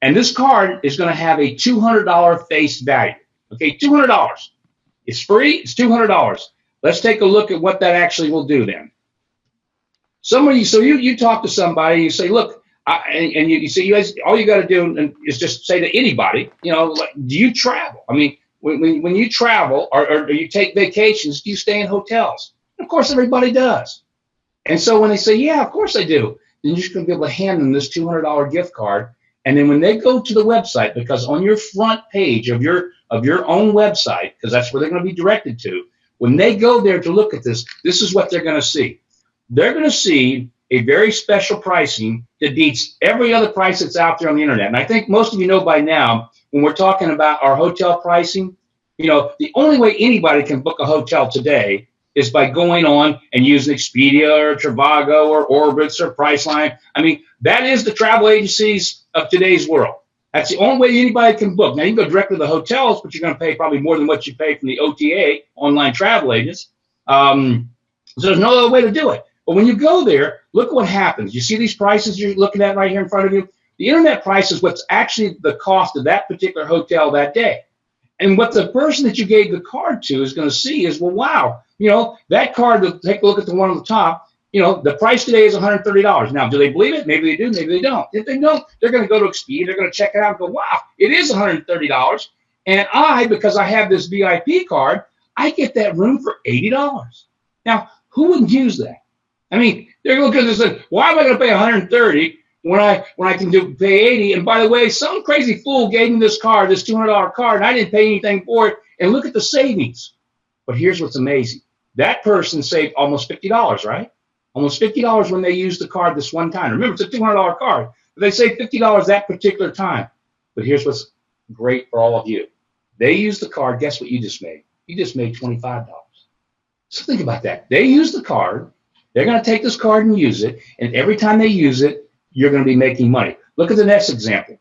And this card is going to have a $200 face value. Okay, $200. It's free. It's $200. Let's take a look at what that actually will do then. Somebody, so you talk to somebody, you say, look, and you say, you guys, all you got to do is just say to anybody, like, do you travel? I mean, when you travel or you take vacations, do you stay in hotels? And of course, everybody does. And so when they say, yeah, of course I do, then you're just going to be able to hand them this $200 gift card. And then when they go to the website, because on your front page of your own website, because that's where they're going to be directed to, when they go there to look at this, this is what they're going to see. They're going to see a very special pricing that beats every other price that's out there on the internet. And I think most of you know by now, when we're talking about our hotel pricing, the only way anybody can book a hotel today is by going on and using Expedia or Trivago or Orbitz or Priceline. I mean, that is the travel agencies of today's world. That's the only way anybody can book. Now, you can go directly to the hotels, but you're going to pay probably more than what you pay from the OTA, online travel agents. So there's no other way to do it. But when you go there, look what happens. You see these prices you're looking at right here in front of you? The internet price is what's actually the cost of that particular hotel that day. And what the person that you gave the card to is going to see is, well, wow, that card, take a look at the one on the top, the price today is $130. Now, do they believe it? Maybe they do, maybe they don't. If they don't, they're going to go to Expedia, they're going to check it out and go, wow, it is $130. And because I have this VIP card, I get that room for $80. Now, who wouldn't use that? I mean, they're going to look at this and say, why am I going to pay $130 when I can pay $80? And by the way, some crazy fool gave me this card, this $200 card, and I didn't pay anything for it. And look at the savings. But here's what's amazing. That person saved almost $50, right? Almost $50 when they used the card this one time. Remember, it's a $200 card. But they saved $50 that particular time. But here's what's great for all of you. They used the card. Guess what you just made? You just made $25. So think about that. They used the card. They're going to take this card and use it. And every time they use it, you're going to be making money. Look at the next example.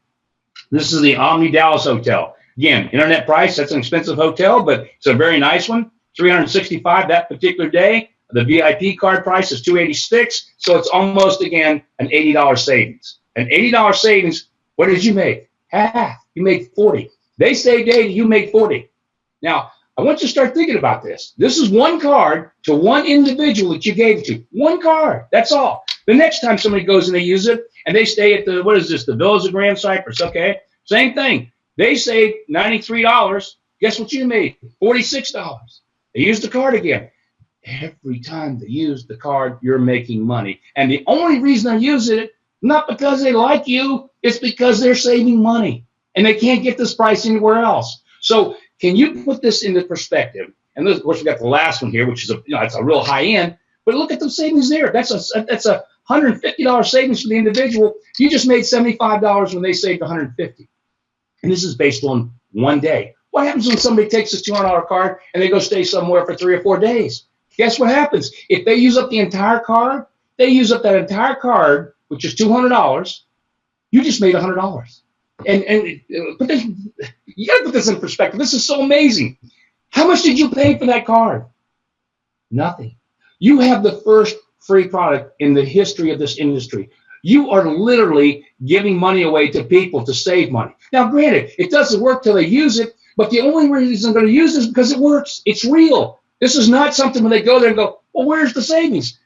This is the Omni Dallas Hotel. Again, internet price, that's an expensive hotel, but it's a very nice one. $365 that particular day. The VIP card price is $286, so it's almost, again, an $80 savings. An $80 savings, what did you make? Half. You made $40. They saved $80, you made $40. Now, I want you to start thinking about this. This is one card to one individual that you gave it to. One card, that's all. The next time somebody goes and they use it, and they stay at the, the Villas of Grand Cypress, okay? Same thing. They saved $93. Guess what you made? $46. They used the card again. Every time they use the card, you're making money. And the only reason they're using it, not because they like you, it's because they're saving money. And they can't get this price anywhere else. So can you put this into perspective? And of course, we got the last one here, which is it's a real high end. But look at the savings there. That's a $150 savings for the individual. You just made $75 when they saved $150. And this is based on one day. What happens when somebody takes this $200 card and they go stay somewhere for 3 or 4 days? Guess what happens? If they use up the entire card, they use up that entire card, which is $200. You just made $100. But you got to put this in perspective. This is so amazing. How much did you pay for that card? Nothing. You have the first free product in the history of this industry. You are literally giving money away to people to save money. Now, granted, it doesn't work till they use it, but the only reason they're going to use it is because it works. It's real. This is not something when they go there and go, well, where's the savings?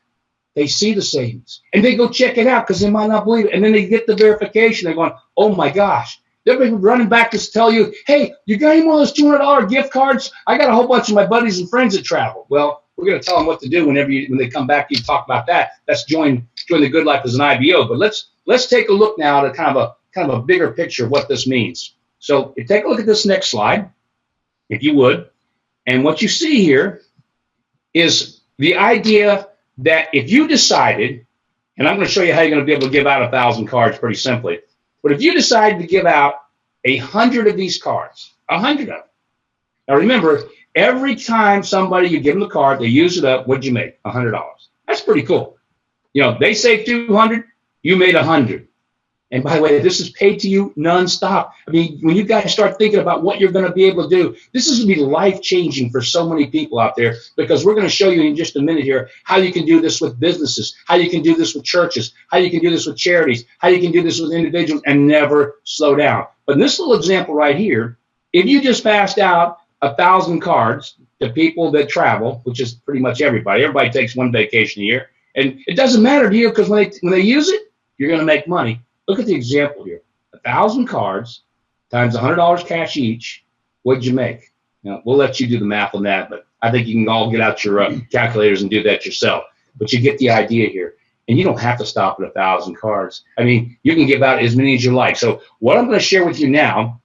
They see the savings, and they go check it out because they might not believe it. And then they get the verification. They're going, oh, my gosh. They're running back to tell you, hey, you got any one of those $200 gift cards? I got a whole bunch of my buddies and friends that travel. Well, we're going to tell them what to do when they come back. You talk about that. That's join the Goodlife as an IBO. But let's take a look now at kind of a bigger picture of what this means. So take a look at this next slide, if you would. And what you see here is the idea that if you decided, and I'm going to show you how you're going to be able to give out 1,000 cards pretty simply. But if you decided to give out 100 of these cards, 100 of them. Now remember, every time you give them the card, they use it up, what'd you make? $100. That's pretty cool. They saved 200, you made 100. And by the way, this is paid to you nonstop. I mean, when you guys start thinking about what you're going to be able to do, this is going to be life-changing for so many people out there, because we're going to show you in just a minute here how you can do this with businesses, how you can do this with churches, how you can do this with charities, how you can do this with individuals and never slow down. But in this little example right here, if you just passed out 1,000 cards to people that travel, which is pretty much everybody. Everybody takes one vacation a year. And it doesn't matter to you, because when they use it, you're going to make money. Look at the example here. 1,000 cards times $100 cash each. What'd you make? Now, we'll let you do the math on that, but I think you can all get out your calculators and do that yourself. But you get the idea here. And you don't have to stop at 1,000 cards. I mean, you can give out as many as you like. So what I'm going to share with you now,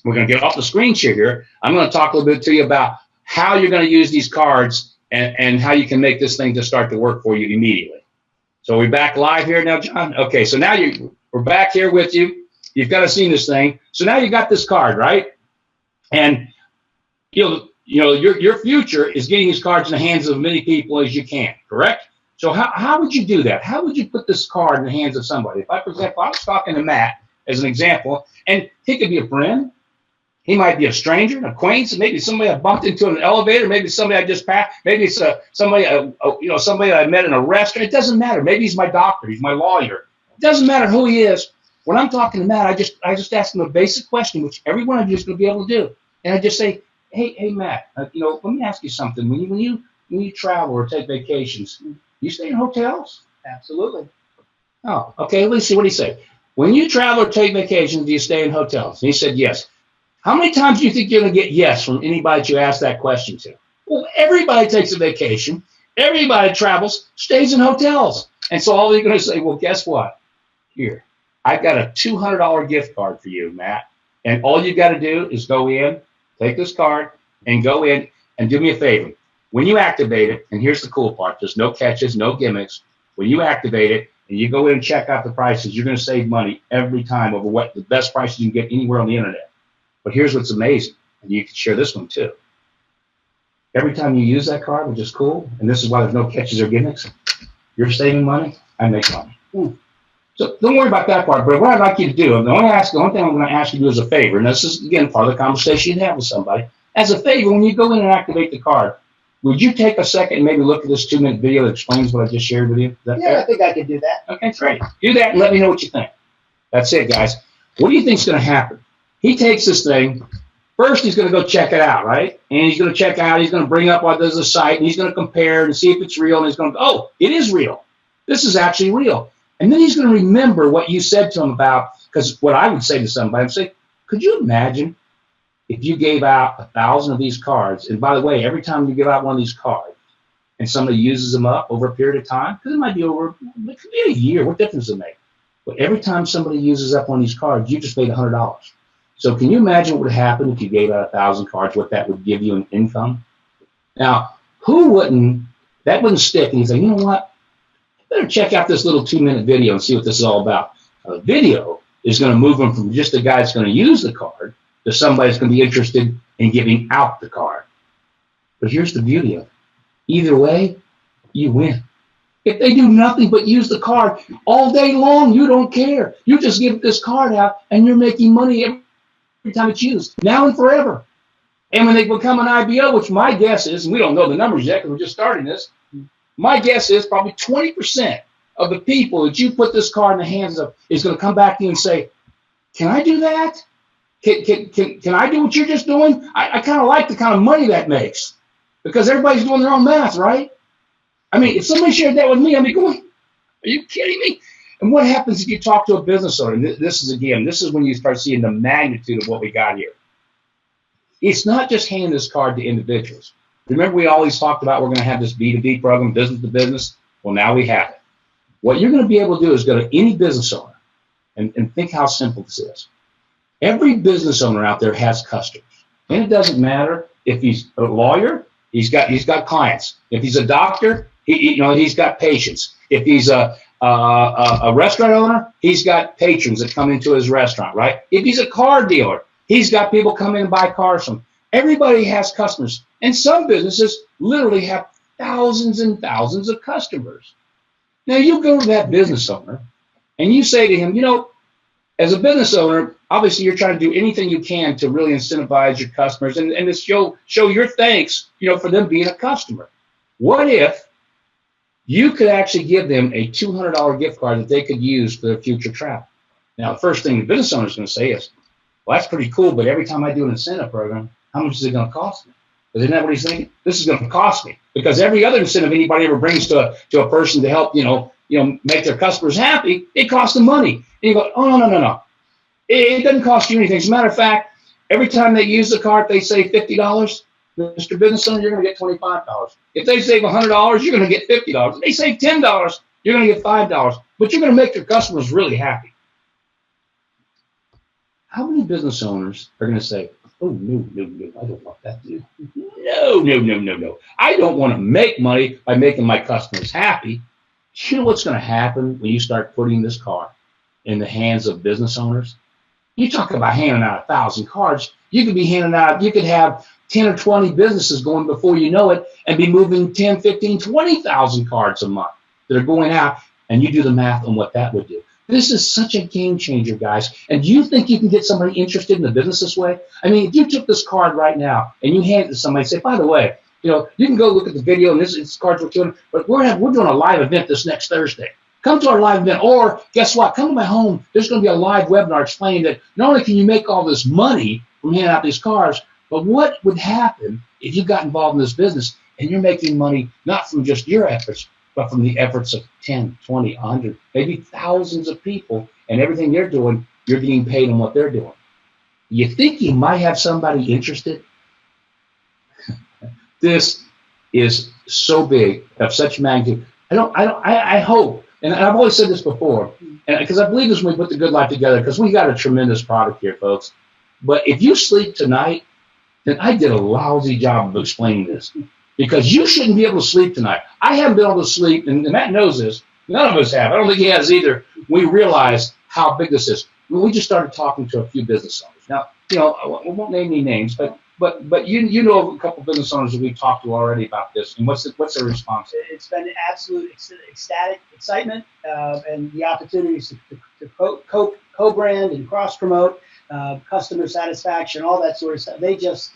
we're going to get off the screen share here. I'm going to talk a little bit to you about how you're going to use these cards and how you can make this thing to start to work for you immediately. So we're back live here now, John? Okay, so now we're back here with you. You've got to see this thing. So now you got this card, right? And you know your future is getting these cards in the hands of as many people as you can, correct? So how would you do that? How would you put this card in the hands of somebody? If for example, I was talking to Matt as an example, and he could be a friend. He might be a stranger, an acquaintance, maybe somebody I bumped into in an elevator, maybe somebody I just passed, maybe it's somebody I met in a restaurant. It doesn't matter. Maybe he's my doctor, he's my lawyer. It doesn't matter who he is. When I'm talking to Matt, I just ask him a basic question, which every one of you is going to be able to do, and I just say, hey Matt, let me ask you something. When you travel or take vacations, you stay in hotels? Absolutely. Oh, okay. Let's see what he said. When you travel or take vacations, do you stay in hotels? And he said yes. How many times do you think you're going to get yes from anybody that you ask that question to? Well, everybody takes a vacation. Everybody travels, stays in hotels. And so all you're going to say, well, guess what? Here, I've got a $200 gift card for you, Matt. And all you got to do is go in, take this card, and go in and do me a favor. When you activate it, and here's the cool part, there's no catches, no gimmicks. When you activate it and you go in and check out the prices, you're going to save money every time over what the best prices you can get anywhere on the internet. But here's what's amazing, and you can share this one too. Every time you use that card, which is cool, and this is why there's no catches or gimmicks, you're saving money, I make money. So don't worry about that part, but what I'd like you to do, the only thing I'm going to ask you to do as a favor, and this is, again, part of the conversation you have with somebody, as a favor, when you go in and activate the card, would you take a second and maybe look at this 2-minute video that explains what I just shared with you? Is that fair? I think I could do that. Okay, great. Do that and let me know what you think. That's it, guys. What do you think is going to happen? He takes this thing. First, he's going to go check it out, right? And he's going to check out. He's going to bring up what there's a site, and he's going to compare and see if it's real. And he's going to go, oh, it is real. This is actually real. And then he's going to remember what you said to him about, because what I would say to somebody, I'd say, could you imagine if you gave out 1,000 of these cards? And by the way, every time you give out one of these cards and somebody uses them up over a period of time, because it might be it could be a year. What difference does it make? But every time somebody uses up one of these cards, you just made $100. So can you imagine what would happen if you gave out 1,000 cards, what that would give you in income? Now, that wouldn't stick. And he's like, you know what? I better check out this little 2-minute video and see what this is all about. A video is going to move them from just the guy that's going to use the card to somebody that's going to be interested in giving out the card. But here's the beauty of it. Either way, you win. If they do nothing but use the card all day long, you don't care. You just give this card out, and you're making money every time it's used, now and forever. And when they become an IBO, which my guess is, and we don't know the numbers yet because we're just starting this, my guess is probably 20% of the people that you put this card in the hands of is going to come back to you and say, can I do that? Can I do what you're just doing? I kind of like the kind of money that makes, because everybody's doing their own math, right? I mean, if somebody shared that with me, I'd be going, are you kidding me? And what happens if you talk to a business owner? And this is when you start seeing the magnitude of what we got here. It's not just handing this card to individuals. Remember, we always talked about we're going to have this B2B program, business to business. Well, now we have it. What you're going to be able to do is go to any business owner and think how simple this is. Every business owner out there has customers. And it doesn't matter if he's a lawyer, he's got clients. If he's a doctor, he's got patients. If he's a restaurant owner, he's got patrons that come into his restaurant, right? If he's a car dealer, he's got people come in and buy cars from him. Everybody has customers. And some businesses literally have thousands and thousands of customers. Now, you go to that business owner and you say to him, As a business owner, obviously you're trying to do anything you can to really incentivize your customers and to show your thanks, for them being a customer. What if you could actually give them a $200 gift card that they could use for their future travel? Now, the first thing the business owner is going to say is, well, that's pretty cool, but every time I do an incentive program, how much is it going to cost me? Isn't that what he's thinking? This is going to cost me, because every other incentive anybody ever brings to a person to help, make their customers happy, it costs them money. And you go, oh, no. It doesn't cost you anything. As a matter of fact, every time they use the card, they save $50. Mr. Business Owner, you're going to get $25. If they save $100, you're going to get $50. If they save $10, you're going to get $5. But you're going to make your customers really happy. How many business owners are going to say, oh, no, I don't want that to do. No. I don't want to make money by making my customers happy. You know what's going to happen when you start putting this card in the hands of business owners? You talk about handing out 1,000 cards. You could have 10 or 20 businesses going before you know it and be moving 10, 15, 20,000 cards a month that are going out, and you do the math on what that would do. This is such a game changer, guys. And do you think you can get somebody interested in the business this way? I mean, if you took this card right now and you hand it to somebody and say, by the way, you can go look at the video and this card's we're doing, but we're doing a live event this next Thursday. Come to our live event, or guess what? Come to my home. There's going to be a live webinar explaining that not only can you make all this money from handing out these cards, but what would happen if you got involved in this business and you're making money not from just your efforts, but from the efforts of 10, 20, 100, maybe thousands of people, and everything they're doing, you're getting paid on what they're doing. You think you might have somebody interested? This is so big, of such magnitude. I hope, and I've always said this before, and because I believe this when we put the Goodlife together, because we got a tremendous product here, folks. But if you sleep tonight, then I did a lousy job of explaining this, because you shouldn't be able to sleep tonight. I haven't been able to sleep, and Matt knows this. None of us have. I don't think he has either. We realized how big this is. We just started talking to a few business owners. Now, we won't name any names, but you know of a couple business owners that we've talked to already about this. And what's their response? It's been absolute ecstatic excitement, and the opportunities to co-brand and cross-promote, customer satisfaction, all that sort of stuff. They just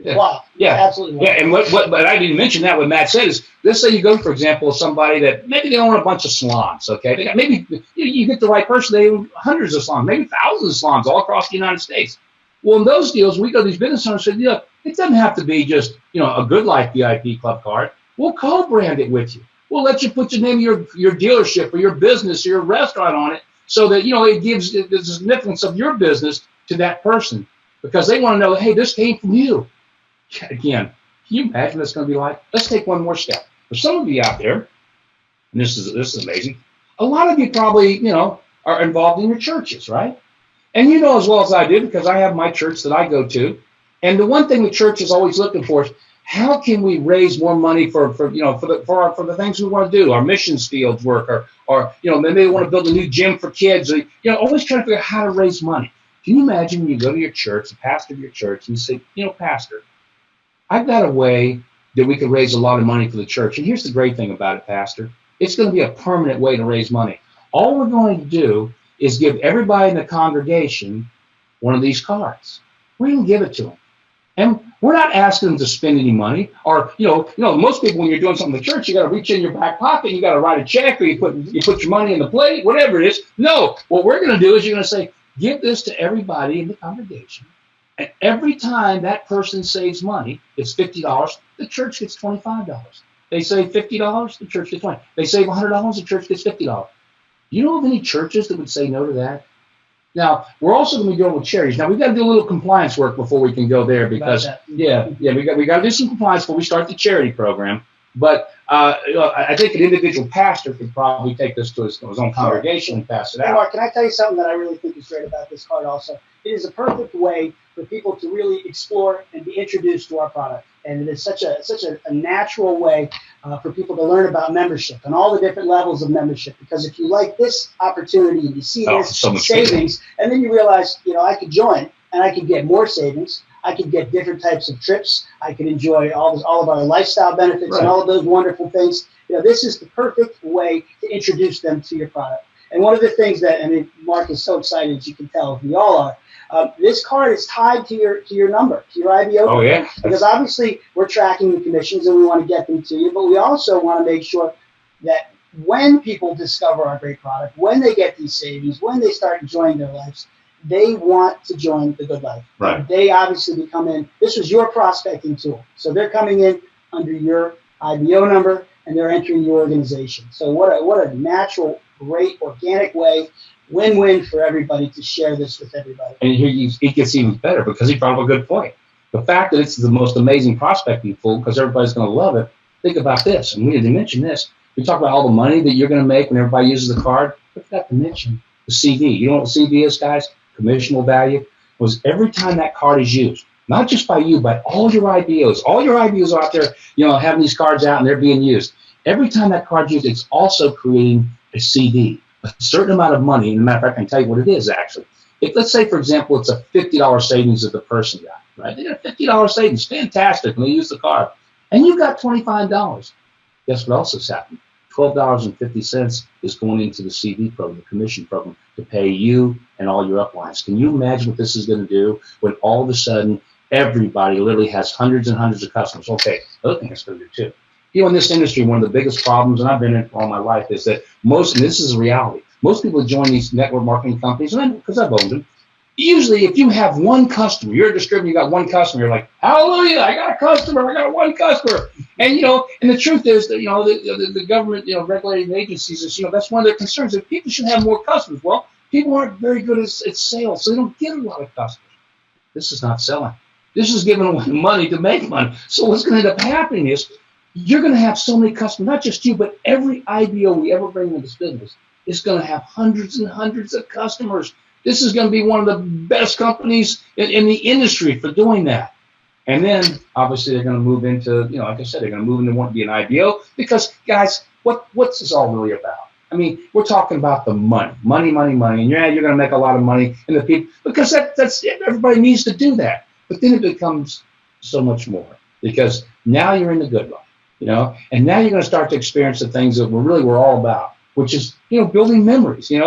wow. Yeah, absolutely. Wow. Yeah, and but I didn't mention that. What Matt said is, let's say you go, for example, with somebody that maybe they own a bunch of salons. Okay, they got, maybe you get the right person. They own hundreds of salons, maybe thousands of salons all across the United States. Well, in those deals, we go to these business owners and say, look, it doesn't have to be just a Goodlife VIP club card. We'll co-brand it with you. We'll let you put your name of your dealership or your business or your restaurant on it, so that it gives the significance of your business to that person, because they want to know, hey, this came from you. Again, can you imagine what it's going to be like? Let's take one more step. For some of you out there, and this is amazing, a lot of you probably are involved in your churches, right? And you know as well as I do, because I have my church that I go to. And the one thing the church is always looking for is, how can we raise more money for the things we want to do, our missions fields work, or maybe they want to build a new gym for kids. Always trying to figure out how to raise money. Can you imagine when you go to your church, the pastor of your church, and you say, Pastor, I've got a way that we could raise a lot of money for the church. And here's the great thing about it, Pastor. It's going to be a permanent way to raise money. All we're going to do is give everybody in the congregation one of these cards. We're going to give it to them. And we're not asking them to spend any money, or most people, when you're doing something in the church, you got to reach in your back pocket, you got to write a check, or you put your money in the plate, whatever it is. No, what we're going to do is you're going to say, give this to everybody in the congregation, and every time that person saves money, it's $50. The church gets $25. They save $50, the church gets $20. They save $100, the church gets $50. You know of any churches that would say no to that? Now, we're also going to be going with charities. Now, we've got to do a little compliance work before we can go there, because we got to do some compliance before we start the charity program. But I think an individual pastor could probably take this to his own congregation and pass it out. Hey, Mark, can I tell you something that I really think is great about this card also? It is a perfect way for people to really explore and be introduced to our product. And it is such a natural way for people to learn about membership and all the different levels of membership. Because if you like this opportunity and you see this savings, and then you realize, I could join and I could get more savings. I could get different types of trips. I could enjoy all of our lifestyle benefits, right, and all of those wonderful things. This is the perfect way to introduce them to your product. And one of the things that, I mean, Mark is so excited, as you can tell, we all are. This card is tied to your number, to your IBO number. Yeah. Because obviously we're tracking the commissions and we want to get them to you, but we also want to make sure that when people discover our great product, when they get these savings, when they start enjoying their lives, they want to join the Goodlife. Right. They obviously become in. This was your prospecting tool, so they're coming in under your IBO number and they're entering your organization. So what a natural, great, organic way, win-win for everybody to share this with everybody. And here it gets even better because he brought up a good point. The fact that it's the most amazing prospecting tool because everybody's going to love it. Think about this, and we didn't mention this. We talk about all the money that you're going to make when everybody uses the card. We forgot to mention the CD. You know what the CD is, guys? Commissionable value. Was every time that card is used, not just by you, but all your IBOs. All your IBOs are out there, having these cards out and they're being used. Every time that card's used, it's also creating a CD, a certain amount of money. And as a matter of fact, I can tell you what it is actually. If let's say, for example, it's a $50 savings that the person got, right? They got a $50 savings, fantastic, and they use the card. And you got $25. Guess what else has happened? $12.50 is going into the CD program, the commission program, to pay you and all your uplines. Can you imagine what this is going to do when all of a sudden everybody literally has hundreds and hundreds of customers? Okay, the other thing it's going to do too. In this industry, one of the biggest problems, and I've been in it all my life, is that and this is a reality, most people join these network marketing companies, and because I've owned them, usually if you have one customer, you're a distributor, you got one customer, you're like, hallelujah, I got a customer, I got one customer. And, and the truth is that, the government, regulating agencies, is, that's one of their concerns, that people should have more customers. Well, people aren't very good at sales, so they don't get a lot of customers. This is not selling. This is giving away money to make money. So what's going to end up happening is you're going to have so many customers, not just you, but every IBO we ever bring into this business is going to have hundreds and hundreds of customers. This is going to be one of the best companies in the industry for doing that. And then, obviously, they're going to move into, like I said, they're going to move into wanting to be an IBO because, guys, what's this all really about? I mean, we're talking about the money, and you're going to make a lot of money, and the people, because that's everybody needs to do that. But then it becomes so much more because now you're in the good life, and now you're going to start to experience the things that we're all about, which is, building memories, being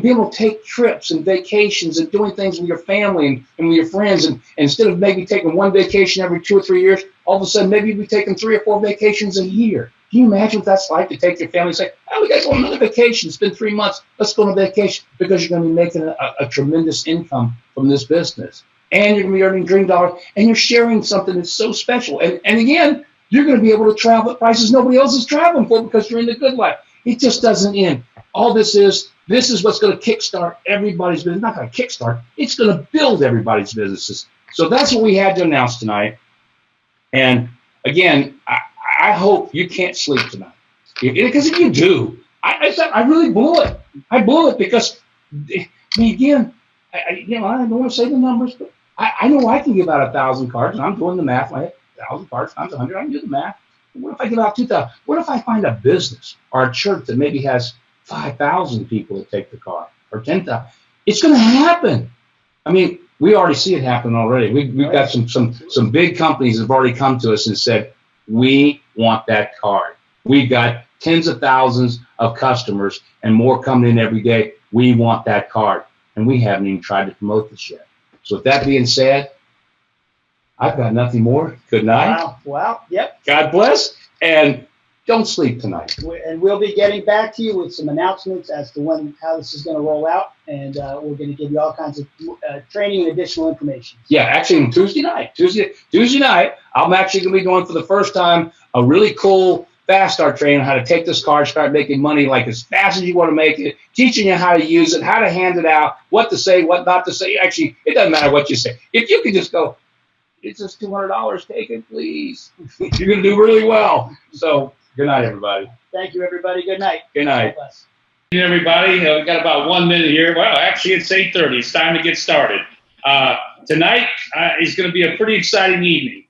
able to take trips and vacations and doing things with your family and with your friends. And instead of maybe taking one vacation every 2 or 3 years, all of a sudden, maybe you'll be taking 3 or 4 vacations a year. Can you imagine what that's like to take your family and say, oh, we got to go on another vacation. It's been 3 months. Let's go on a vacation, because you're going to be making a tremendous income from this business. And you're going to be earning dream dollars, and you're sharing something that's so special. And again, you're going to be able to travel at prices nobody else is traveling for because you're in the good life. It just doesn't end. All this is what's going to kickstart everybody's business. Not going to kickstart. It's going to build everybody's businesses. So that's what we had to announce tonight. And again, I hope you can't sleep tonight. Because if you do, I really blew it. I blew it because, again, I don't want to say the numbers, but I know I can give out 1,000 cards, and I'm doing the math. I have 1,000 cards times 100. I can do the math. What if I give out 2,000? What if I find a business or a church that maybe has 5,000 people that take the card, or 10,000? It's going to happen. I mean, we already see it happen already. We've got some big companies that have already come to us and said, we want that card. We've got tens of thousands of customers and more coming in every day. We want that card. And we haven't even tried to promote this yet. So with that being said, I've got nothing more. Good night. Wow. Yep. God bless. And don't sleep tonight. And we'll be getting back to you with some announcements as to how this is going to roll out. And we're going to give you all kinds of training and additional information. Yeah, actually, on Tuesday night, I'm actually going to be doing for the first time a really cool fast start training on how to take this card, start making money like as fast as you want to make it, teaching you how to use it, how to hand it out, what to say, what not to say. Actually, it doesn't matter what you say. If you can just go, it's just $200, take it, please. You're going to do really well. So, good night, everybody. Thank you, everybody. Good night. Good night. Hey, everybody. We've got about 1 minute here. Well, actually, it's 8:30. It's time to get started. Tonight is going to be a pretty exciting evening.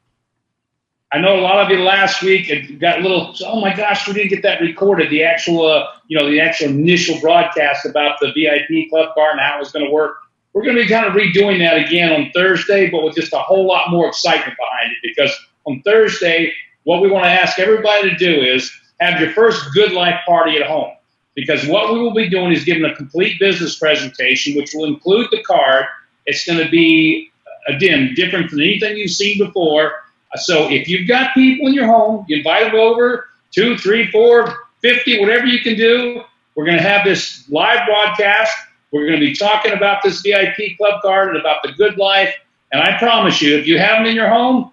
I know a lot of you last week got a little, oh my gosh, we didn't get that recorded, the actual initial broadcast about the VIP club card and how it was going to work. We're going to be kind of redoing that again on Thursday, but with just a whole lot more excitement behind it, because on Thursday, what we want to ask everybody to do is have your first Goodlife party at home. because what we will be doing is giving a complete business presentation, which will include the card. It's going to be, again, different than anything you've seen before. So if you've got people in your home, you invite them over, 2, 3, 4, 50, whatever you can do. We're going to have this live broadcast. We're going to be talking about this VIP club card and about the Goodlife. And I promise you, if you have them in your home,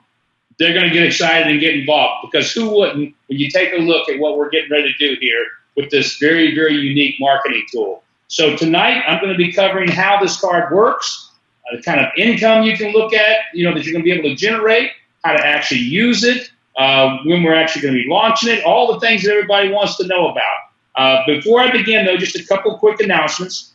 they're going to get excited and get involved, because who wouldn't when you take a look at what we're getting ready to do here with this very, very unique marketing tool. So tonight I'm going to be covering how this card works, the kind of income you can look at, that you're going to be able to generate, how to actually use it, when we're actually going to be launching it, all the things that everybody wants to know about. Before I begin, though, just a couple quick announcements.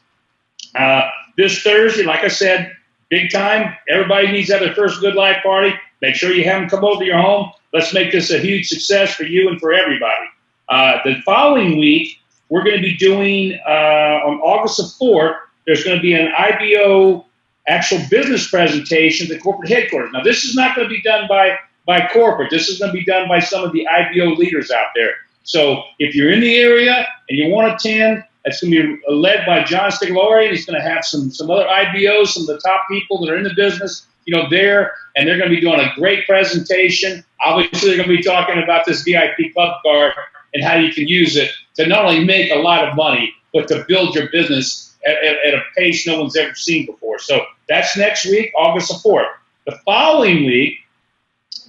This Thursday, like I said, big time. Everybody needs to have their first Goodlife party. Make sure you have them come over to your home. Let's make this a huge success for you and for everybody. The following week, we're going to be doing, on August the 4th, there's going to be an IBO actual business presentation at the corporate headquarters. Now, this is not going to be done by corporate. This is going to be done by some of the IBO leaders out there. So if you're in the area and you want to attend, it's going to be led by John Stiglori, and he's going to have some other IBOs, some of the top people that are in the business, there, and they're going to be doing a great presentation. Obviously, they're going to be talking about this VIP club card and how you can use it to not only make a lot of money, but to build your business at a pace no one's ever seen before. So that's next week, August the 4th. The following week,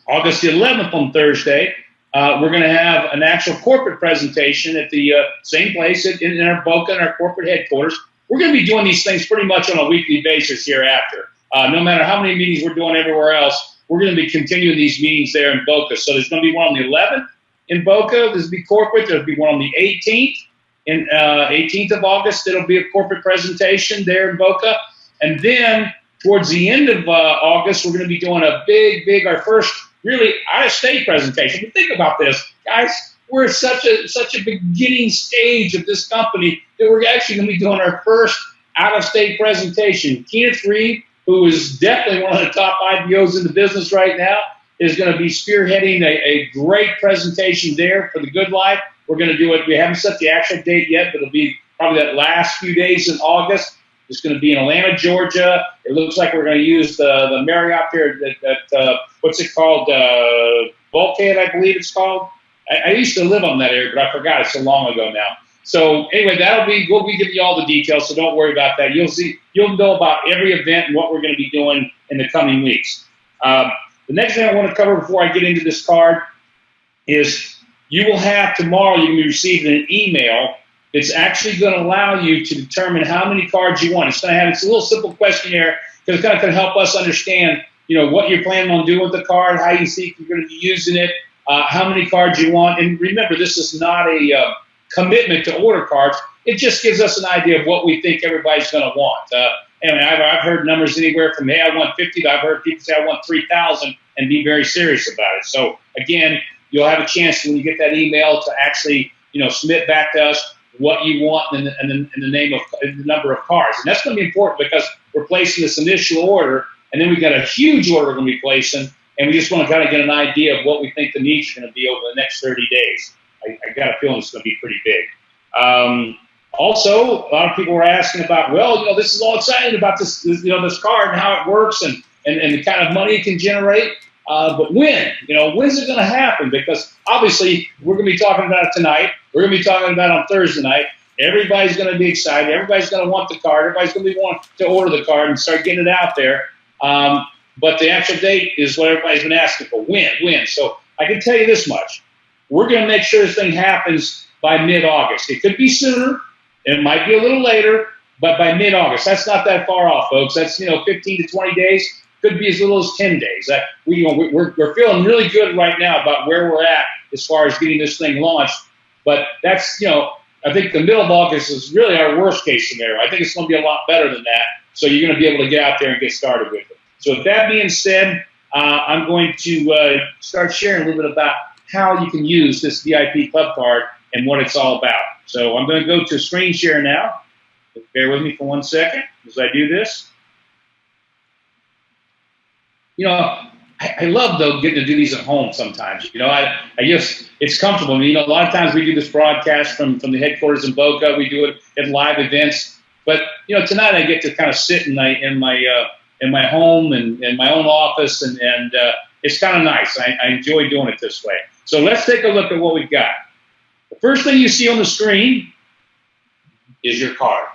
August the 11th on Thursday, we're going to have an actual corporate presentation at the same place in our Boca, in our corporate headquarters. We're going to be doing these things pretty much on a weekly basis hereafter. No matter how many meetings we're doing everywhere else, we're going to be continuing these meetings there in Boca. So there's going to be one on the 11th in Boca. This will be corporate. There'll be one on the 18th. In 18th of August, there'll be a corporate presentation there in Boca. And then towards the end of August, we're going to be doing a big, our first really out-of-state presentation. But think about this, guys. We're at such a beginning stage of this company that we're actually going to be doing our first out-of-state presentation. Kenneth Reed, who is definitely one of the top IBOs in the business right now, is going to be spearheading a great presentation there for the Goodlife. We're going to do it. We haven't set the actual date yet, but it'll be probably that last few days in August. It's going to be in Atlanta, Georgia. It looks like we're going to use the Marriott there at what's it called? Bulkhead, I believe it's called. I used to live on that area, but I forgot it so long ago now. So anyway, we'll be giving you all the details, so don't worry about that. You'll know about every event and what we're going to be doing in the coming weeks. The next thing I want to cover before I get into this card is you will have tomorrow, you're going to be receiving an email that's actually going to allow you to determine how many cards you want. It's a little simple questionnaire because it's going to help us understand, what you're planning on doing with the card, how you think you're going to be using it, how many cards you want. And remember, this is not a commitment to order cards. It just gives us an idea of what we think everybody's going to want. And I've heard numbers anywhere from, hey, I want 50, to I've heard people say I want 3,000 and be very serious about it. So again, you'll have a chance when you get that email to actually, submit back to us what you want and the number of cards. And that's going to be important because we're placing this initial order, and then we've got a huge order we're going to be placing, and we just want to kind of get an idea of what we think the needs are going to be over the next 30 days. I got a feeling it's going to be pretty big. Also, a lot of people were asking about, this is all exciting about this card and how it works and the kind of money it can generate. But when? When's it going to happen? Because obviously we're going to be talking about it tonight. We're going to be talking about it on Thursday night. Everybody's going to be excited. Everybody's going to want the card. Everybody's going to be wanting to order the card and start getting it out there. But the actual date is what everybody's been asking for. When? So I can tell you this much. We're going to make sure this thing happens by mid-August. It could be sooner. It might be a little later, but by mid-August. That's not that far off, folks. That's 15 to 20 days. Could be as little as 10 days. We're feeling really good right now about where we're at as far as getting this thing launched. But that's, I think the middle of August is really our worst case scenario. I think it's going to be a lot better than that. So you're going to be able to get out there and get started with it. So with that being said, I'm going to start sharing a little bit about how you can use this VIP club card and what it's all about. So I'm going to go to screen share now. Bear with me for 1 second as I do this. I love, though, getting to do these at home sometimes. I just, it's comfortable. I mean, a lot of times we do this broadcast from the headquarters in Boca. We do it at live events. But, tonight I get to kind of sit in my home and in my own office, and it's kind of nice. I enjoy doing it this way. So let's take a look at what we've got. The first thing you see on the screen is your card.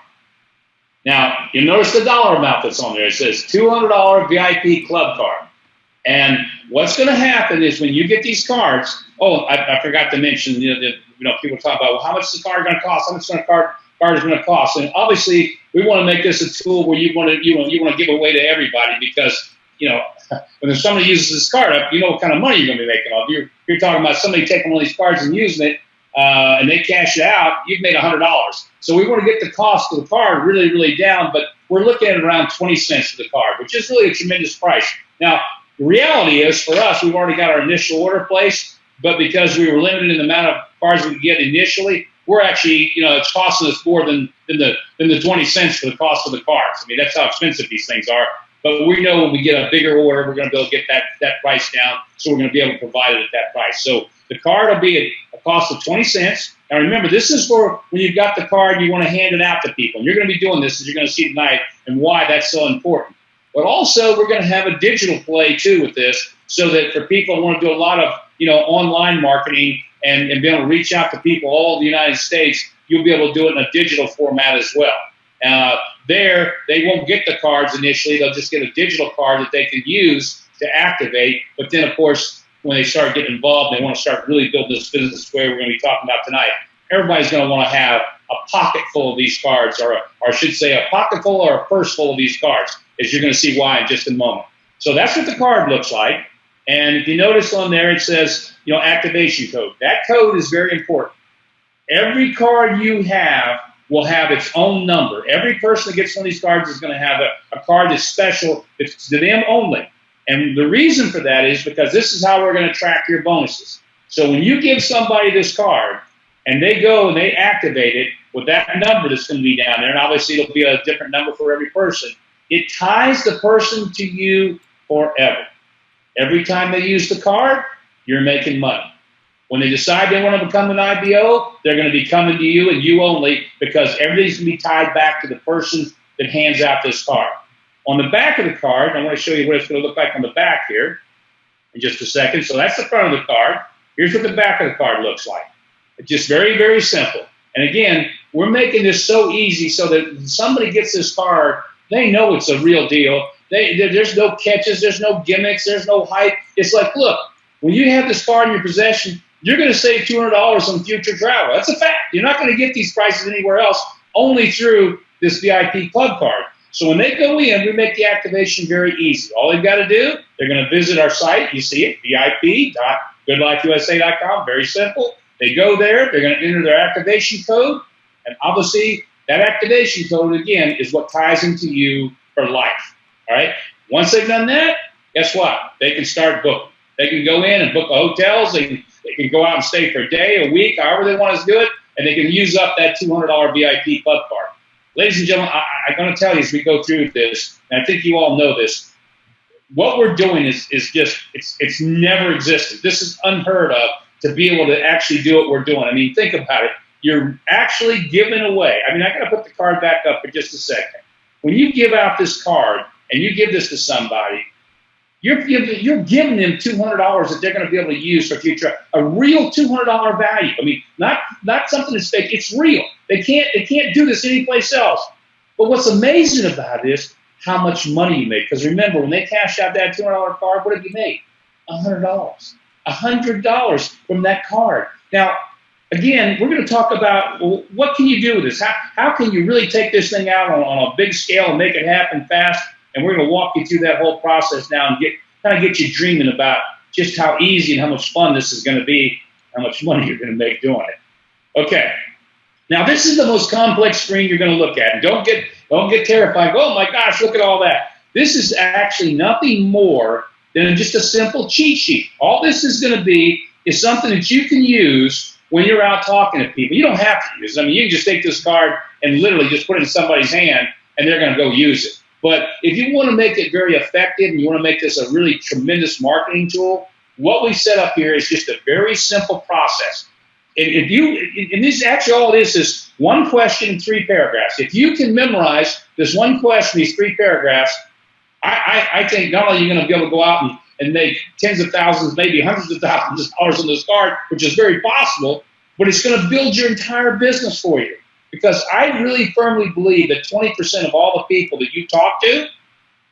Now, you notice the dollar amount that's on there. It says $200 VIP club card. And what's going to happen is when you get these cards, I forgot to mention, people talk about, well, how much is the card going to cost? How much is the card is going to cost? And obviously, we want to make this a tool where you want to give away to everybody, because when somebody uses this card up, you know what kind of money you're going to be making off. You're talking about somebody taking one of these cards and using it, and they cash it out. You've made $100. So we want to get the cost of the card really, really down, but we're looking at around 20 cents for the card, which is really a tremendous price. Now, the reality is, for us, we've already got our initial order placed, but because we were limited in the amount of cards we could get initially, we're actually, it's costing us more than the 20 cents for the cost of the cards. I mean, that's how expensive these things are. But we know when we get a bigger order, we're going to be able to get that price down, so we're going to be able to provide it at that price. So the card will be a cost of 20 cents. Now remember, this is for when you've got the card, you want to hand it out to people. And you're going to be doing this, as you're going to see tonight, and why that's so important. But also, we're going to have a digital play, too, with this, so that for people who want to do a lot of, online marketing and be able to reach out to people all over the United States, you'll be able to do it in a digital format as well. There, they won't get the cards initially. They'll just get a digital card that they can use to activate. But then, of course, when they start getting involved, they want to start really building this business the way we're going to be talking about tonight. Everybody's going to want to have a pocket full of these cards, or I should say a pocket full or a purse full of these cards, as you're going to see why in just a moment. So that's what the card looks like. And if you notice on there, it says, activation code. That code is very important. Every card you have will have its own number. Every person that gets one of these cards is going to have a card that's special. It's to them only. And the reason for that is because this is how we're going to track your bonuses. So when you give somebody this card and they go and they activate it with that number that's going to be down there, and obviously it'll be a different number for every person, it ties the person to you forever. Every time they use the card, you're making money. When they decide they want to become an IBO, they're going to be coming to you and you only, because everything's going to be tied back to the person that hands out this card. On the back of the card, I want to show you what it's going to look like on the back here in just a second. So that's the front of the card. Here's what the back of the card looks like. It's just very, very simple. And again, we're making this so easy so that when somebody gets this card, they know it's a real deal. There's no catches, there's no gimmicks, there's no hype. It's like, look, when you have this card in your possession, you're going to save $200 on future travel. That's a fact. You're not going to get these prices anywhere else, only through this VIP club card. So when they go in, we make the activation very easy. All they've got to do, they're going to visit our site. You see it, vip.goodlifeusa.com. Very simple. They go there. They're going to enter their activation code. And obviously, that activation code, again, is what ties into you for life. All right? Once they've done that, guess what? They can start booking. They can go in and book the hotels. They can go out and stay for a day, a week, however they want to do it, and they can use up that $200 VIP club card. Ladies and gentlemen, I'm going to tell you as we go through this, and I think you all know this, what we're doing is just, it's never existed. This is unheard of to be able to actually do what we're doing. I mean, think about it. You're actually giving away. I mean, I got to put the card back up for just a second. When you give out this card and you give this to somebody, you're giving them $200 that they're going to be able to use for future, a real $200 value. I mean, not something that's fake. It's real. They can't do this anyplace else. But what's amazing about it is how much money you make. Because remember, when they cash out that $200 card, what did you make? $100. $100 from that card. Now, again, we're going to talk about, well, what can you do with this? How can you really take this thing out on a big scale and make it happen fast? And we're going to walk you through that whole process now and get you dreaming about just how easy and how much fun this is going to be, how much money you're going to make doing it. Okay. Now, this is the most complex screen you're going to look at. And don't get terrified. Oh, my gosh, look at all that. This is actually nothing more than just a simple cheat sheet. All this is going to be is something that you can use when you're out talking to people. You don't have to use it. I mean, you can just take this card and literally just put it in somebody's hand, and they're going to go use it. But if you want to make it very effective and you want to make this a really tremendous marketing tool, what we set up here is just a very simple process. And this actually all it is one question, 3 paragraphs. If you can memorize this one question, these 3 paragraphs, I think not only are you going to be able to go out and make tens of thousands, maybe hundreds of thousands of dollars on this card, which is very possible, but it's going to build your entire business for you. Because I really firmly believe that 20% of all the people that you talk to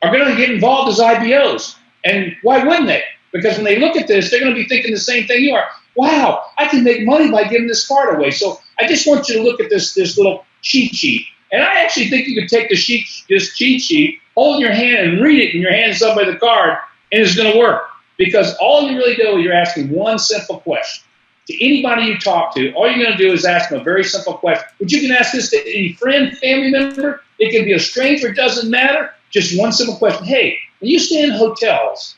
are going to get involved as IBOs. And why wouldn't they? Because when they look at this, they're going to be thinking the same thing you are. Wow, I can make money by giving this card away. So I just want you to look at this little cheat sheet. And I actually think you could take this cheat sheet, hold it in your hand and read it in your hand, somebody the card, and it's going to work. Because all you really do is you're asking one simple question. To anybody you talk to, all you're going to do is ask them a very simple question. But you can ask this to any friend, family member. It can be a stranger. It doesn't matter. Just one simple question. Hey, when you stay in hotels,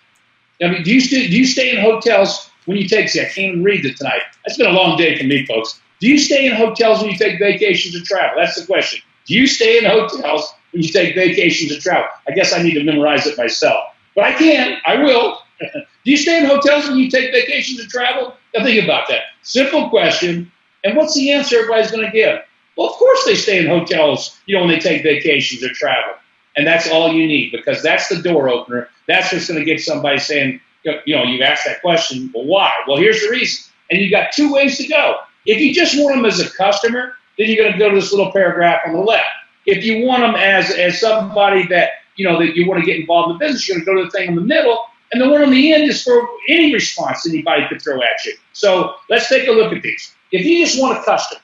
I mean, do you stay in hotels when you take? See, I can't even read it tonight. That's been a long day for me, folks. Do you stay in hotels when you take vacations or travel? That's the question. Do you stay in hotels when you take vacations or travel? I guess I need to memorize it myself. But I can. I will. Do you stay in hotels when you take vacations or travel? Now think about that. Simple question. And what's the answer everybody's going to give? Well, of course they stay in hotels, when they take vacations or travel. And that's all you need, because that's the door opener. That's what's going to get somebody saying, you've asked that question, well, why? Well, here's the reason. And you've got 2 ways to go. If you just want them as a customer, then you're going to go to this little paragraph on the left. If you want them as somebody that you want to get involved in the business, you're going to go to the thing in the middle. And the one on the end is for any response anybody could throw at you. So let's take a look at these. If you just want a customer,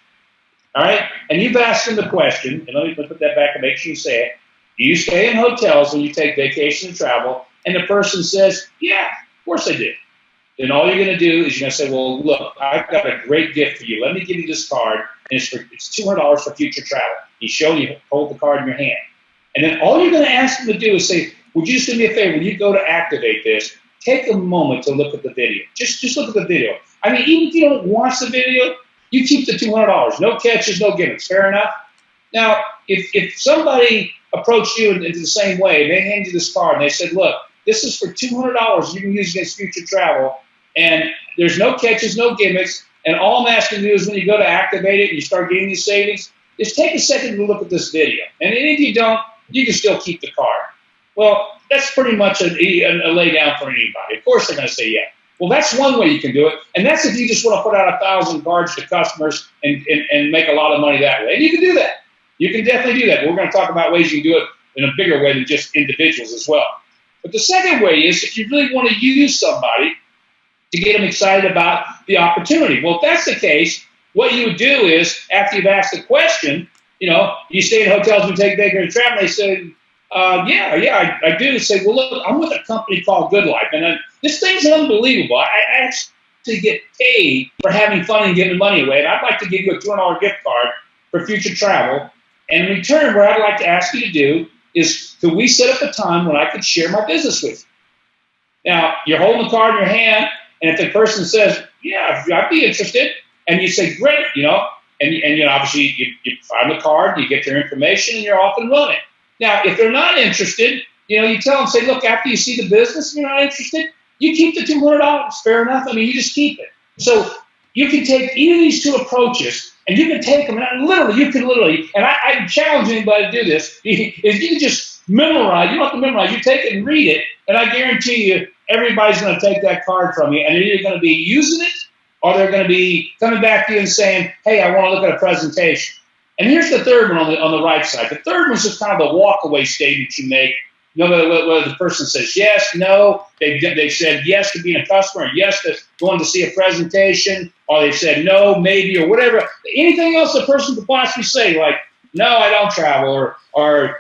all right, and you've asked them the question, and let me put that back and make sure you say it. Do you stay in hotels when you take vacation and travel? And the person says, yeah, of course I do. Then all you're going to do is you're going to say, well, look, I've got a great gift for you. Let me give you this card, and it's $200 for future travel. You hold the card in your hand. And then all you're going to ask them to do is say, would you just do me a favor? When you go to activate this, take a moment to look at the video. Just look at the video. I mean, even if you don't watch the video, you keep the $200. No catches, no gimmicks. Fair enough? Now, if somebody approached you in the same way, they hand you this card and they said, look, this is for $200 you can use against future travel, and there's no catches, no gimmicks, and all I'm asking you is when you go to activate it and you start getting these savings, is take a second to look at this video. And if you don't, you can still keep the card. Well, that's pretty much a lay down for anybody. Of course they're going to say yeah. Well, that's one way you can do it, and that's if you just want to put out 1,000 cards to customers and make a lot of money that way. And you can do that. You can definitely do that. But we're going to talk about ways you can do it in a bigger way than just individuals as well. But the second way is if you really want to use somebody to get them excited about the opportunity. Well, if that's the case, what you would do is after you've asked the question, you stay in hotels and take vacation and travel, they say, I do. Say, well, look, I'm with a company called Goodlife, and this thing's unbelievable. I actually get paid for having fun and giving money away, and I'd like to give you a $200 gift card for future travel. And in return, what I'd like to ask you to do is, could we set up a time when I could share my business with you? Now, you're holding the card in your hand, and if the person says, yeah, I'd be interested, and you say, great, and obviously you find the card, you get their information, and you're off and running. Now, if they're not interested, you tell them, say, look, after you see the business and you're not interested, you keep the $200. Fair enough. I mean, you just keep it. So you can take either of these 2 approaches, and you can take them, and you can literally, and I challenge anybody to do this, if you can just memorize, you don't have to memorize, you take it and read it, and I guarantee you everybody's going to take that card from you, and they're either going to be using it, or they're going to be coming back to you and saying, hey, I want to look at a presentation. And here's the third one on the right side. The third one's just kind of the walk-away statement you make. Whether the person says yes, no, they said yes to being a customer, or yes to going to see a presentation, or they said no, maybe, or whatever. Anything else a person could possibly say, like, no, I don't travel, or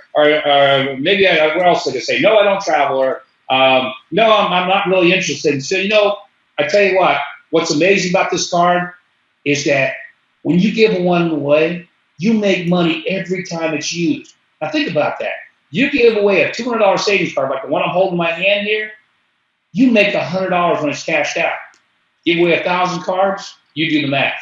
maybe what else did they say? No, I don't travel, or no, I'm not really interested. And so, I tell you what's amazing about this card is that when you give one away, you make money every time it's used. Now think about that. You give away a $200 savings card like the one I'm holding in my hand here, you make $100 when it's cashed out. Give away 1,000 cards, you do the math.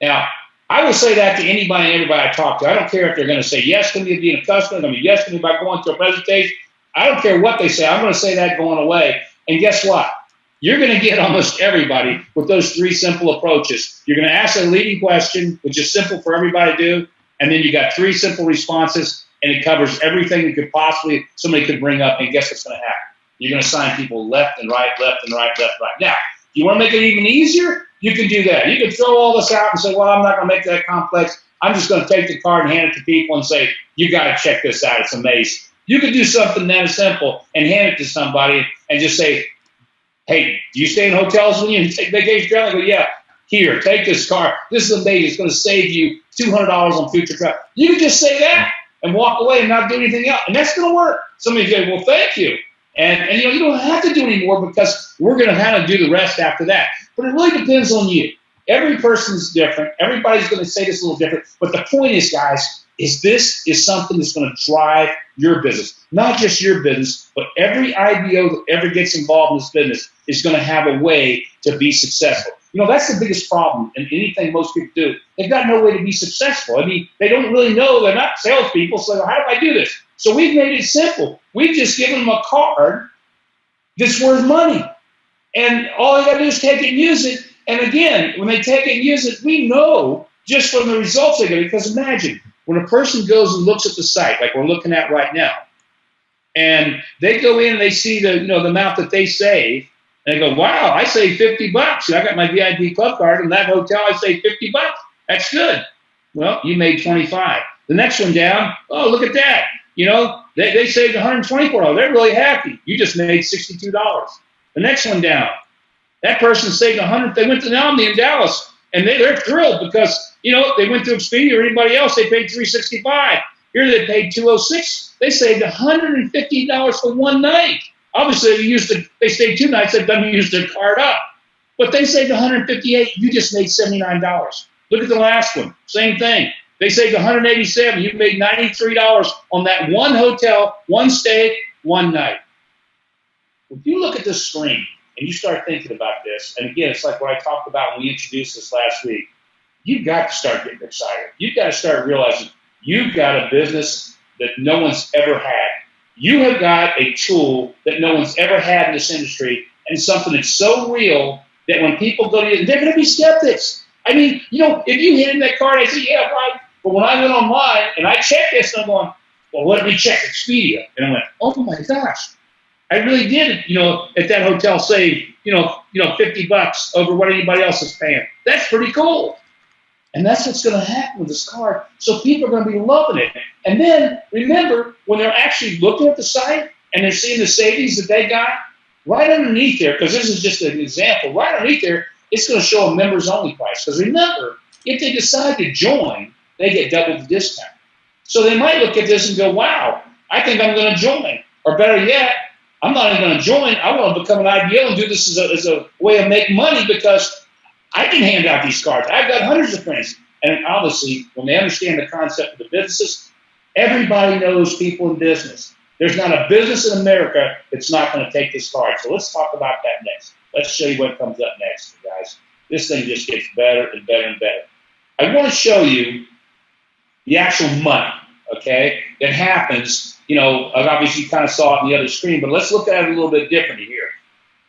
Now, I will say that to anybody and everybody I talk to. I don't care if they're going to say yes to me being a customer, going to be yes to me by going to a presentation. I don't care what they say. I'm going to say that going away. And guess what? You're going to get almost everybody with those 3 simple approaches. You're going to ask a leading question, which is simple for everybody to do, and then you got 3 simple responses, and it covers everything that could possibly somebody could bring up. And guess what's going to happen? You're going to assign people left and right, left and right, left and right. Now, you want to make it even easier? You can do that. You can throw all this out and say, well, I'm not going to make that complex. I'm just going to take the card and hand it to people and say, you got to check this out. It's amazing. You can do something that simple and hand it to somebody and just say, hey, do you stay in hotels when you take vacation travel? I go, yeah, here, take this card. This is amazing. It's going to save you $200 on future travel. You can just say that and walk away and not do anything else. And that's going to work. Somebody say, well, thank you. And you don't have to do any more because we're going to kind of do the rest after that. But it really depends on you. Every person's different. Everybody's going to say this a little different. But the point is, guys, is this is something that's going to drive your business. Not just your business, but every IBO that ever gets involved in this business is going to have a way to be successful. That's the biggest problem in anything most people do. They've got no way to be successful. I mean, they don't really know. They're not salespeople. So how do I do this? So we've made it simple. We've just given them a card that's worth money. And all they got to do is take it and use it. And again, when they take it and use it, we know just from the results they get. Because imagine when a person goes and looks at the site, like we're looking at right now, and they go in and they see the amount that they save, and they go, wow, I saved $50. I got my VIP club card in that hotel. I saved $50. That's good. Well, you made 25. The next one down, oh, look at that. They saved $124. They're really happy. You just made $62. The next one down, that person saved $100. They went to the Omni in Dallas, and they're thrilled because they went to Expedia or anybody else. They paid $365. Here they paid $206. They saved $150 for one night. Obviously, they stayed 2 nights. They've done used their card up, but they saved $158. You just made $79. Look at the last one. Same thing. They saved $187. You made $93 on that one hotel, one stay, one night. If you look at this screen and you start thinking about this, and again, it's like what I talked about when we introduced this last week, you've got to start getting excited. You've got to start realizing you've got a business that no one's ever had. You have got a tool that no one's ever had in this industry, and something that's so real that when people go to you, they're going to be skeptics. I mean, if you hand in that card, I say, yeah, right. But when I went online and I checked this, and I'm going, well, let me check Expedia. And I went, oh my gosh, I really did, at that hotel save, $50 over what anybody else is paying. That's pretty cool. And that's what's going to happen with this card. So people are going to be loving it. And then remember, when they're actually looking at the site and they're seeing the savings that they got, right underneath there, because this is just an example, right underneath there, it's going to show a members only price. Because remember, if they decide to join, they get double the discount. So they might look at this and go, wow, I think I'm going to join. Or better yet, I'm not even going to join. I want to become an IBO and do this as a way of making money because I can hand out these cards. I've got hundreds of friends. And obviously, when they understand the concept of the businesses, everybody knows people in business. There's not a business in America that's not going to take this card. So let's talk about that next. Let's show you what comes up next, guys. This thing just gets better and better and better. I want to show you the actual money, okay, that happens. Obviously you kind of saw it on the other screen, but let's look at it a little bit differently here.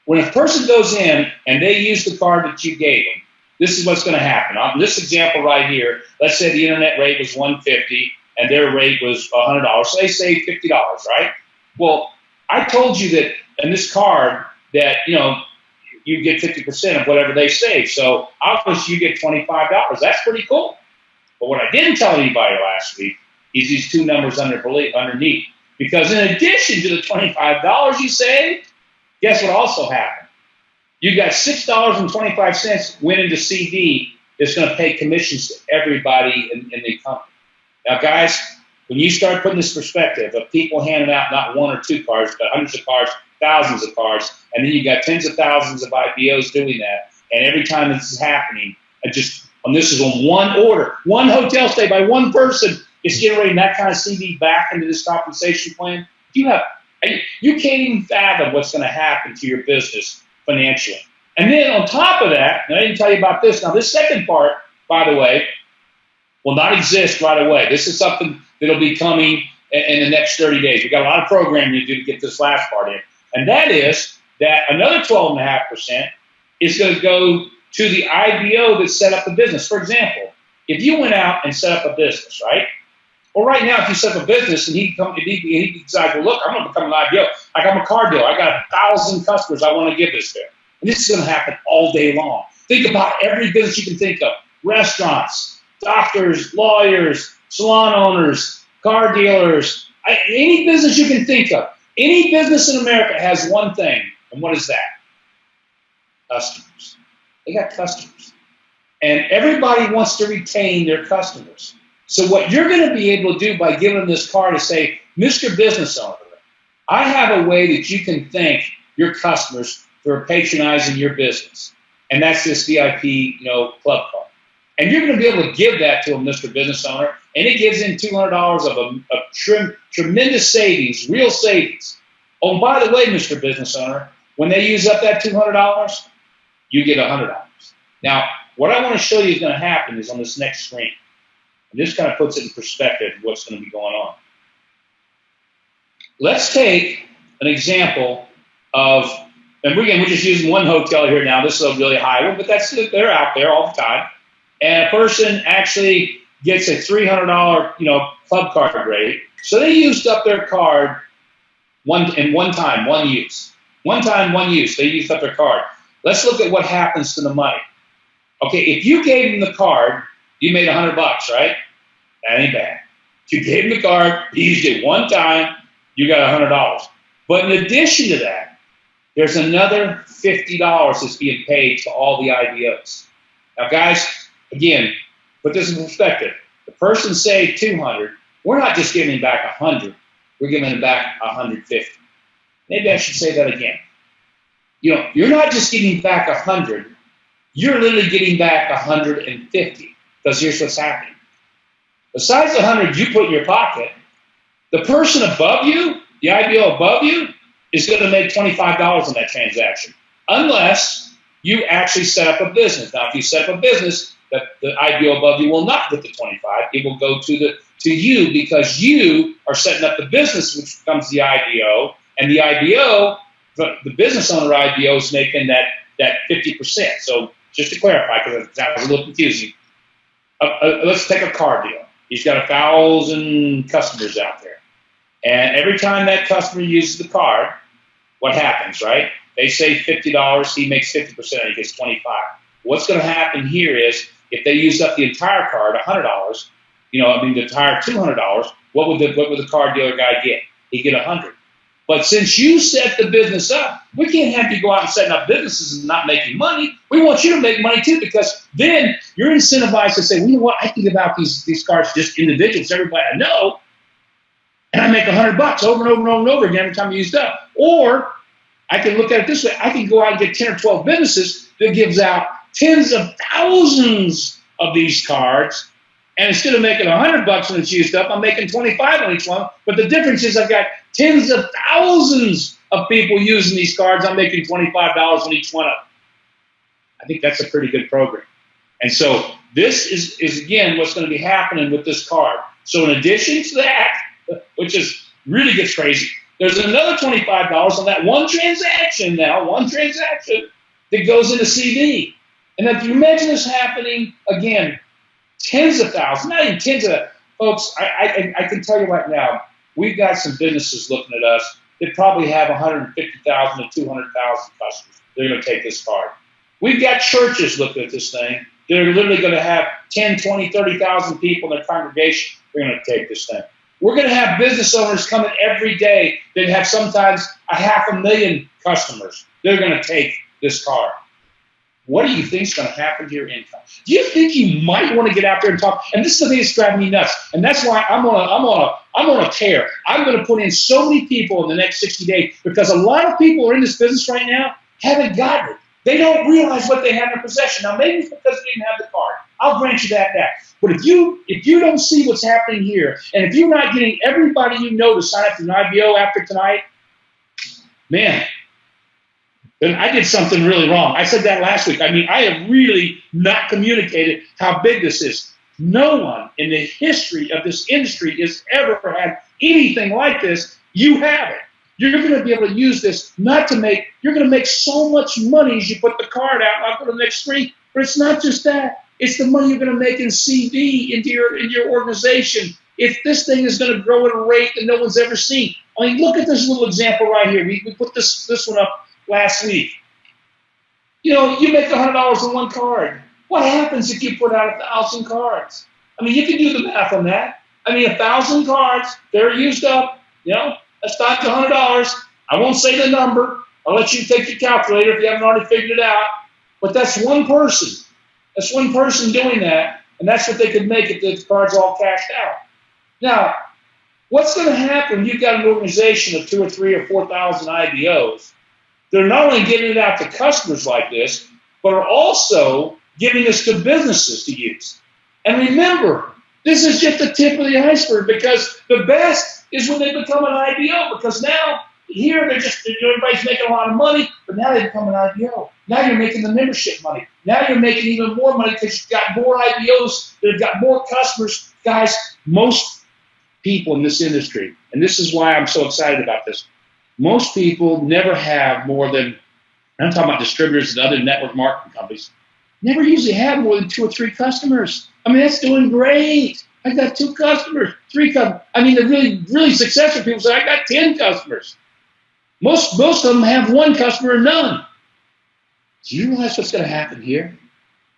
When a person goes in and they use the card that you gave them, this is what's going to happen. On this example right here, let's say the internet rate was $150 and their rate was $100. So they saved $50, right? Well, I told you that in this card that, you get 50% of whatever they save. So obviously you get $25. That's pretty cool. But what I didn't tell anybody last week is these 2 numbers underneath. Because in addition to the $25 you saved, guess what also happened? You got $6.25 went into CD that's going to pay commissions to everybody in the company. Now, guys, when you start putting this perspective of people handing out not 1 or 2 cards, but hundreds of cards, thousands of cards, and then you got tens of thousands of IBOs doing that, and every time this is happening, and this is on one order, one hotel stay by one person is generating that kind of CD back into this compensation plan. You can't even fathom what's going to happen to your business financially. And then on top of that, and I didn't tell you about this. Now, this second part, by the way, will not exist right away. This is something that'll be coming in the next 30 days. We've got a lot of programming to do to get this last part in. And that is that another 12.5% is going to go to the IBO that set up the business. For example, if you went out and set up a business, right? Well, right now, if you set up a business and he decides, well, look, I'm going to become an IBO. Like, I'm a car dealer. I got 1,000 customers I want to give this to. And this is going to happen all day long. Think about every business you can think of. Restaurants, doctors, lawyers, salon owners, car dealers, any business you can think of. Any business in America has one thing. And what is that? Customers. They got customers. And everybody wants to retain their customers. So what you're going to be able to do by giving them this card is say, Mr. Business Owner, I have a way that you can thank your customers for patronizing your business. And that's this VIP, club card. And you're going to be able to give that to a Mr. Business Owner, and it gives him $200 of a tremendous savings, real savings. Oh, and by the way, Mr. Business Owner, when they use up that $200, you get $100. Now, what I want to show you is going to happen is on this next screen. And this kind of puts it in perspective of what's going to be going on. Let's take an example of, and we're just using one hotel here now. This is a really high one, but they're out there all the time. And a person actually gets a $300, club card rate. So they used up their card one time, one use. One time, one use. They used up their card. Let's look at what happens to the money. Okay, if you gave them the card, you made $100, right? That ain't bad. If you gave them the card, you used it one time, you got $100. But in addition to that, there's another $50 that's being paid to all the IBOs. Now, guys, again, put this in perspective. The person saved $200. We're not just giving back $100. We're giving them back $150. Maybe I should say that again. You're not just getting back $100. You're literally getting back $150. Because here's what's happening. Besides the $100 you put in your pocket, the person above you, the IBO above you, is going to make $25 on that transaction, unless you actually set up a business. Now, if you set up a business, the IBO above you will not get the 25. It will go to you because you are setting up the business, which becomes the IBO, and the IBO, the business owner IBO, is making that 50%. So just to clarify, because that was a little confusing, let's take a car deal. He's got 1,000 customers out there. And every time that customer uses the card, what happens, right? They save $50, he makes 50%, he gets $25. What's going to happen here is if they use up the entire card, $100, the entire $200, what would the car dealer guy get? He'd get $100. But since you set the business up, we can't have you go out and setting up businesses and not making money. We want you to make money too, because then you're incentivized to say, well, you know what, I can give out these cards to just individuals, everybody I know, and I make $100 over and over and over and over again every time you use it up. Or I can look at it this way. I can go out and get 10 or 12 businesses that gives out tens of thousands of these cards. And instead of making $100 when it's used up, I'm making $25 on each one. But the difference is I've got tens of thousands of people using these cards. I'm making $25 on each one of them. I think that's a pretty good program. And so this is again, what's going to be happening with this card. So in addition to that, which really gets crazy, there's another $25 on that one transaction that goes into CD. And if you imagine this happening again, tens of thousands, not even tens of folks, I can tell you right now, we've got some businesses looking at us that probably have 150,000 to 200,000 customers. They're going to take this card. We've got churches looking at this thing. They're literally going to have 10, 20, 30,000 people in their congregation. They're going to take this thing. We're going to have business owners coming every day that have sometimes 500,000 customers. They're going to take this card. What do you think is going to happen to your income? Do you think you might want to get out there and talk? And this is the thing that's driving me nuts. And that's why I'm on a tear. I'm going to put in so many people in the next 60 days because a lot of people are in this business right now haven't gotten it. They don't realize what they have in their possession. Now, maybe it's because they didn't have the card. I'll grant you that. But if you don't see what's happening here, and if you're not getting everybody you know to sign up to an IBO after tonight, man, then I did something really wrong. I said that last week. I mean, I have really not communicated how big this is. No one in the history of this industry has ever had anything like this. You have it. You're going to be able to use this not to make, you're going to make so much money as you put the card out. I'll go to the next screen. But it's not just that. It's the money you're going to make in CV into your organization. If this thing is going to grow at a rate that no one's ever seen. I mean, look at this little example right here. We put this one up last week. You know, you make $100 on one card. What happens if you put out 1,000 cards? I mean, you can do the math on that. I mean, 1,000 cards, they're used up. You know, that's times $100. I won't say the number. I'll let you take your calculator if you haven't already figured it out. But that's one person. That's one person doing that, and that's what they could make if the cards all cashed out. Now, what's going to happen when you've got an organization of 2,000 or 3,000 or 4,000 IBOs? They're not only giving it out to customers like this, but are also giving this to businesses to use. And remember, this is just the tip of the iceberg, because the best is when they become an IBO, because now here everybody's making a lot of money, but now they become an IBO. Now you're making the membership money. Now you're making even more money because you've got more IBOs that have got more customers. Guys, most people in this industry, and this is why I'm so excited about this, most people never have more than, I'm talking about distributors and other network marketing companies, never usually have more than 2 or 3 customers. I mean, that's doing great. I got 2 customers, 3 customers. I mean, the really successful people say, I got 10 customers. Most of them have 1 customer or none. Do you realize what's going to happen here?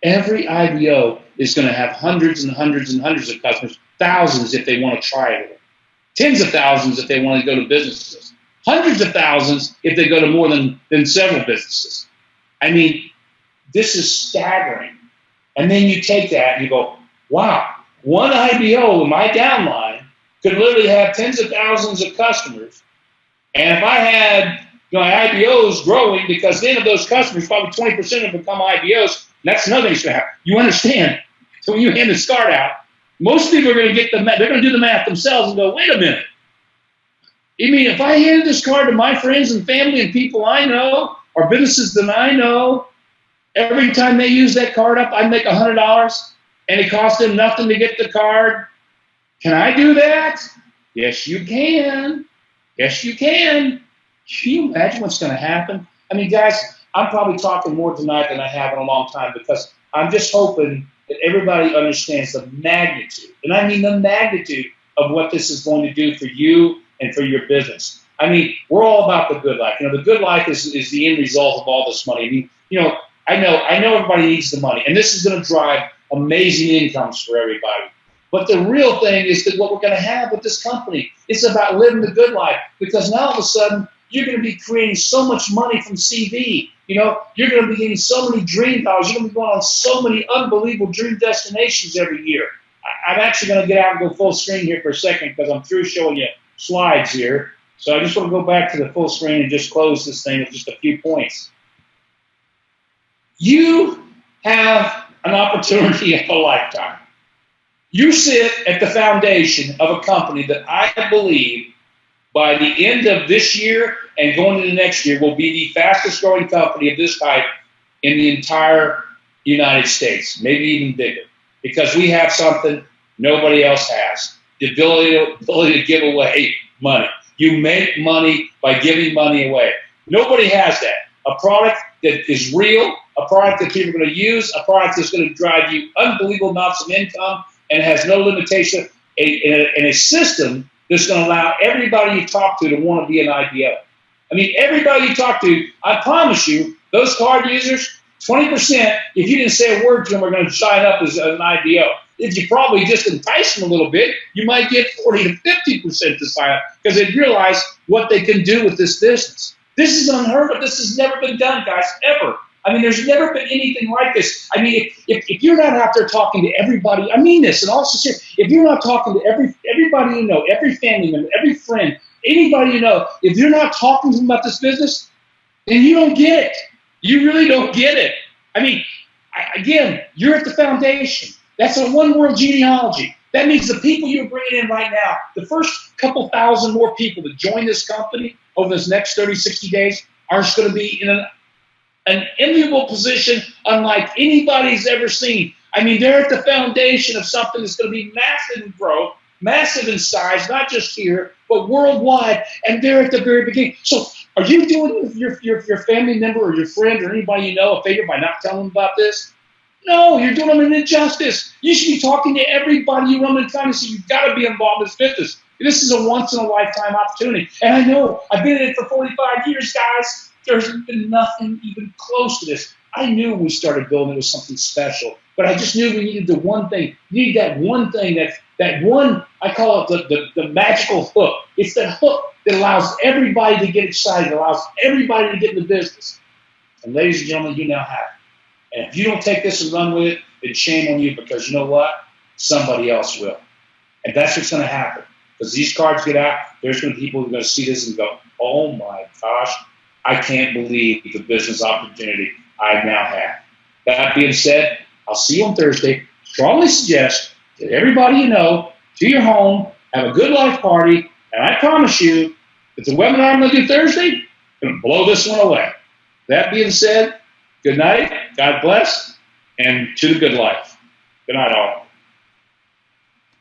Every IBO is going to have hundreds and hundreds and hundreds of customers, thousands if they want to try it, tens of thousands if they want to go to businesses, hundreds of thousands if they go to more than several businesses. I mean, this is staggering. And then you take that and you go, wow, one IBO in my downline could literally have tens of thousands of customers. And if I had my IBOs growing, because then of those customers, probably 20% of them become IBOs, that's another thing that's going to happen. You understand? So when you hand this card out, most people are going to get they're going to do the math themselves and go, wait a minute. You mean if I handed this card to my friends and family and people I know, or businesses that I know, every time they use that card up, I make $100, and it costs them nothing to get the card? Can I do that? Yes, you can. Yes, you can. Can you imagine what's going to happen? I mean, guys, I'm probably talking more tonight than I have in a long time, because I'm just hoping that everybody understands the magnitude, and I mean the magnitude of what this is going to do for you and for your business. I mean, we're all about the good life. You know, the good life is the end result of all this money. I mean, you know, I know everybody needs the money, and this is going to drive amazing incomes for everybody. But the real thing is that what we're going to have with this company, it's about living the good life, because now all of a sudden you're going to be creating so much money from CV. You know, you're going to be getting so many dream dollars. You're going to be going on so many unbelievable dream destinations every year. I'm actually going to get out and go full screen here for a second, because I'm through showing you slides here. So I just want to go back to the full screen and just close this thing with just a few points. You have an opportunity of a lifetime. You sit at the foundation of a company that I believe by the end of this year and going into the next year will be the fastest growing company of this type in the entire United States, maybe even bigger, because we have something nobody else has, the ability to give away money. You make money by giving money away. Nobody has that. A product that is real, a product that people are going to use, a product that's going to drive you unbelievable amounts of income and has no limitation, and a system that's going to allow everybody you talk to want to be an IBO. I mean, everybody you talk to, I promise you, those card users, 20%, if you didn't say a word to them, are going to sign up as an IBO. If you probably just entice them a little bit, you might get 40 to 50% to sign up, because they realize what they can do with this business. This is unheard of. This has never been done, guys, ever. I mean, there's never been anything like this. I mean, if you're not out there talking to everybody, I mean this, and also if you're not talking to everybody you know, every family member, every friend, anybody you know, if you're not talking to them about this business, then you don't get it. You really don't get it. I mean, again, you're at the foundation. That's a one-world genealogy. That means the people you're bringing in right now, the first couple thousand more people that join this company over this next 30, 60 days are just going to be in an enviable position unlike anybody's ever seen. I mean, they're at the foundation of something that's going to be massive in growth, massive in size, not just here, but worldwide. And they're at the very beginning. So are you doing your family member or your friend or anybody you know a favor by not telling them about this? No, you're doing them an injustice. You should be talking to everybody you run into town and say, you've got to be involved in this business. This is a once-in-a-lifetime opportunity. And I know, I've been in it for 45 years, guys. There's been nothing even close to this. I knew when we started building it was something special, but I just knew we needed the one thing. We need that one thing, that one, I call it the magical hook. It's that hook that allows everybody to get excited, allows everybody to get in the business. And ladies and gentlemen, you now have it. And if you don't take this and run with it, then shame on you, because you know what? Somebody else will. And that's what's going to happen. Because these cards get out, there's going to be people who are going to see this and go, oh my gosh, I can't believe the business opportunity I now have. That being said, I'll see you on Thursday. Strongly suggest that everybody you know, to your home, have a good life party, and I promise you that the webinar I'm going to do Thursday is going to blow this one away. That being said, good night, God bless, and to the good life. Good night, all.